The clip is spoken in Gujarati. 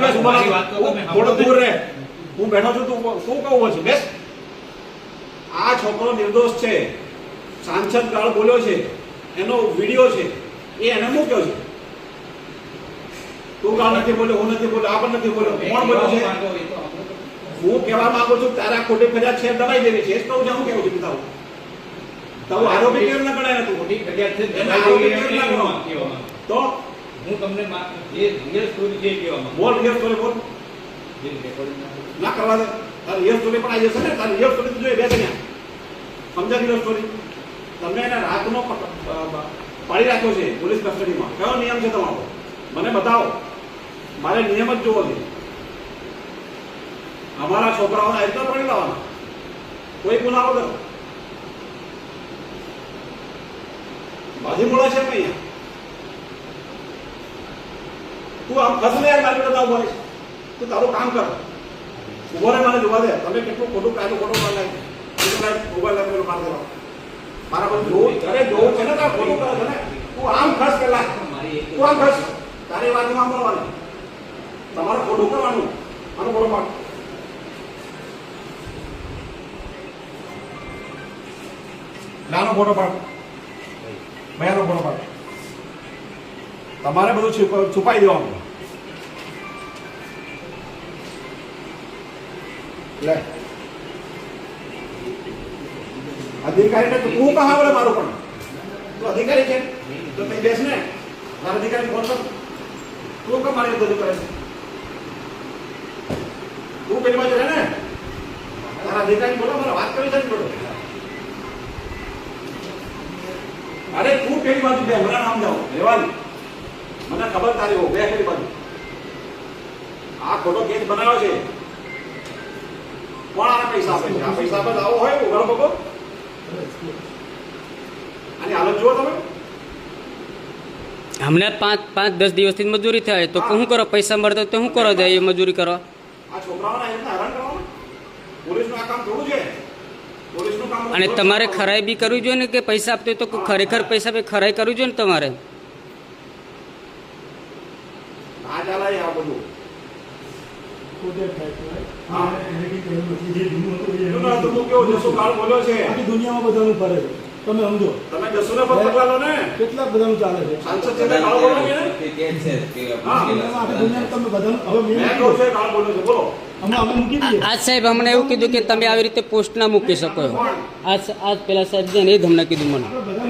બેસ થોડો દૂર રહે. હું બેઠો છું તું શું કહું છે બેસ. આ છોકરો નિર્દોષ છે. સાંસદ ગાળ બોલ્યો છે, એનો વિડીયો છે, એ એને મૂક્યો છે. તું ગાળ નથી બોલ્યો, હું નથી બોલ્યો, આ પણ નથી બોલ્યો. કોણ બોલ્યો છે? હું કહેવા માંગુ છું તારા ખોટી ફરિયાદ છે દબાઈ દેવી છે. એ જ કહું છું. હું કેવું છું પિતા તારું આરોપી કેમ ના ગણાય તું? ખોટી ફરિયાદ છે તો હું તમને જે રિયલ સ્ટોરી છે કહેવામાં બોલ. રિયલ સ્ટોરી બોલ. ના કરવા દે. તારી રિયલ સ્ટોરી પણ આવી જશે ને. તારી રિયલ સ્ટોરી જોઈએ બે જણ્યા સમજા. રિયલ સ્ટોરી તમને એને રાતનો પાડી રાખ્યો છે પોલીસ કસ્ટડીમાં. કયો નિયમ છે તમારો? મને બતાવો. મારે નિયમ જ જોવો છે. અમારા છોકરાઓને આ રીતના પડી લાવવાના. કોઈ ગુનાઓ કરો બાજી બોલા છે અહીંયા. તું આમ ખસ ને યાર મારી બધા ઉભા છે. તું તારું કામ કર. ઉભો રહે, મને જોવા દે. તમે કેટલું ખોટું કાયદો ખોટો કરી નાખ્યો. મોબાઈલ આપેલો મારી દેવા મારા બધું જોવું. અરે જોવું છે ને તારે ખોટું કરે છે ને. તું આમ ખસ પેલા. તું આમ ખસ. તારી વાત આમ બોલવાની. તમારે ખોટું કરવાનું. આનું બોલો પાડ. નાનો ફોટો પાડ. ભયાનો ફોટો પાડ. તમારે બધું છુપાઈ દેવાનું. લે અધિકારી ને તું કહા બોલે મારું પણ તું અધિકારી છે તો તે બેસ ને. તારા અધિકારી ફોન કર. તું કેમ મારી બધું કરે છે? તું પેલી બાજુ રહે ને. તારા અધિકારી બોલો. મારે વાત કરી છે ને બોલો. અરે તું પેલી બાજુ બે. મને નામ જાઓ લેવાની. મને ખબર તારી હો. બે પેલી બાજુ. આ ખોટો કેસ બનાવ્યો છે. કોણ આના પૈસા આપે છે? આ પૈસા આપે આવો હોય ઉઘાડો પગો. આની હાલત જુઓ તમે. હમણાં 5-10 દિવસથી મજૂરી થાય તો શું કરો? પૈસા મળતા તો શું કરો? જાય મજૂરી કરવા. આ છોકરાઓને એમને હેરાન કરવાના. પોલીસનું આ કામ થોડું છે. પોલીસનું કામ. અને તમારે ખરાઈ બી કરવી જોઈએ ને કે પૈસા આપતો હોય તો ખરેખર પૈસા પે ખરાઈ કરવી જોઈએ ને તમારે. આ ચાલાય આ બધું. દુનિયામાં બધાનું ફરે છે. તમે સમજો. તમે જસુને પકડવા લો ને. કેટલા બધાનું ચાલે છે. સાંસદ છે ગાળ બોલો ને. દુનિયામાં તમે બધાનું હવે મેં કહું છે ગાળ બોલો છે. બોલો. અમે મૂકી દઈએ. આજ સાહેબ અમને એવું કીધું કે તમે આવી રીતે પોસ્ટ ના મૂકી શકો. આજ પેલા સાહેબ છે ને એ જ અમને કીધું મને. બધા